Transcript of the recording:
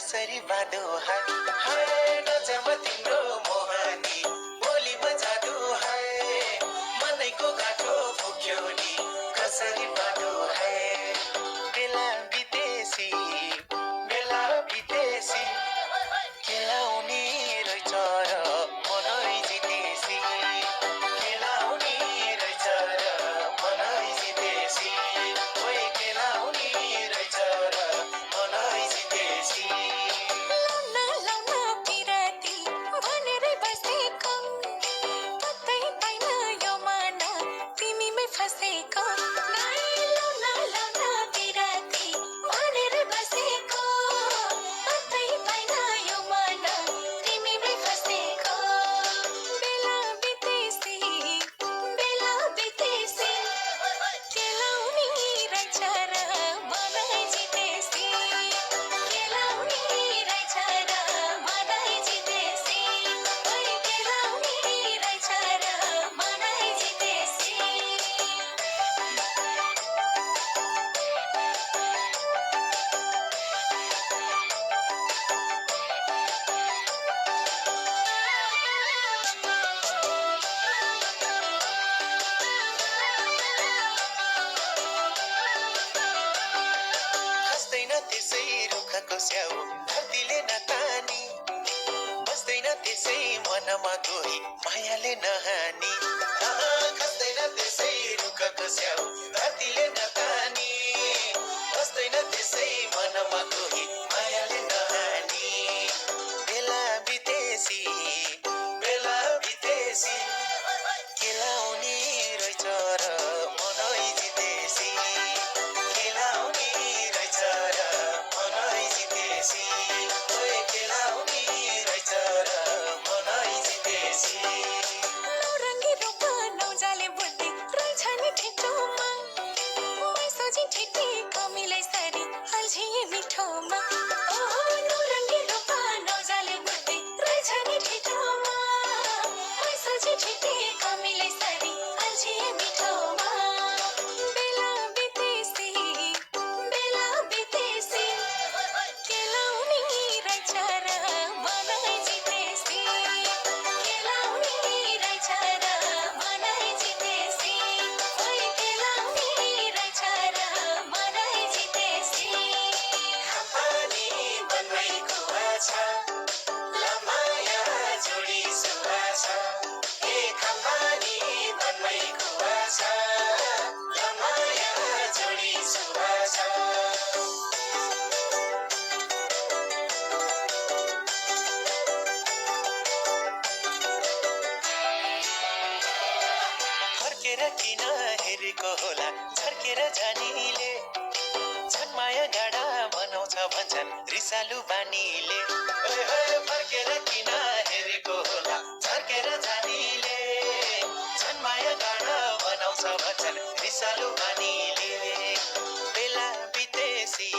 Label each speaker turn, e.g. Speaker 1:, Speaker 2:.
Speaker 1: कसरी बाँधो हात हाय नजरमा तिम्रो मोहनी बोलीमा जादु हाय मनैको गाठो फुक्यो नि कसरी बाँधो हाय बेला बितेसी खेलाउने रहेछ र मनै जितेसी खेलाउने रहेछ र मनै जितेसी ओइ खेलाउने रहेछ र मनै जितेसी
Speaker 2: लाउन पिराती भनेरै बसेको कतै पाइन यो मन तिमीमै फसेको लाउन पिराती भनेरै बसेको कतै पाइन यो मन तिमीमै फसेको बेला बितेसी केलाउने रहेछ र मनै जितेसी केलाउने रहेछ र मनै जितेसी ओइ केलाउने रहेछ र मनै जितेसी
Speaker 1: खस्दैन त्यसै रुखको स्याउ धरतीले नतानी बस्दैन त्यसै मनमा कोही मायाले नहानी खस्दैन त्यसै रुखको स्याउ धरतीले नतानी बस्दैन त्यसै मनमा कोही मायाले नहानी बेला बितेसी खेलाउने रहेछ र मनै जितेसी खेलाउने रहेछ र मनै जितेसी ओइ खेलाउने रहेछ र मनै जितेसी
Speaker 2: नौरङ्गी रूप नौजाले बुद्धि रहेछ नि ठिटोमा मैसोजी ठिटी कमीलाई सरी अल्झिए मिठोमा ओहो नौरङ्गी रूप नौजाले बुद्धि रहेछ नि ठिटोमा मैसोजी ठिटी कमीलाई सरी अल्झिए मिठोमा बेला बितेसी केलाउने रहेछ र मनै जितेसी केलाउने रहेछ र मनै जितेसी ओइ केलाउने रहेछ र मनै जितेसी
Speaker 1: खापानी बनमै कुवाछ लमाया जोडी सुवाछ ए खापानी बनमै कुवाछ लमाया जोडी सुवाछ फर्केर किन हेरेको होला छर्केर जानीले छन् माया गाडा बनाउँछ भन्छन् रिसालु बानीले ओए ओए फर्केर किन हेरेको होला छर्केर जानीले छन् माया गाडा बनाउँछ भन्छन् रिसालु बानीले बेला बितेसी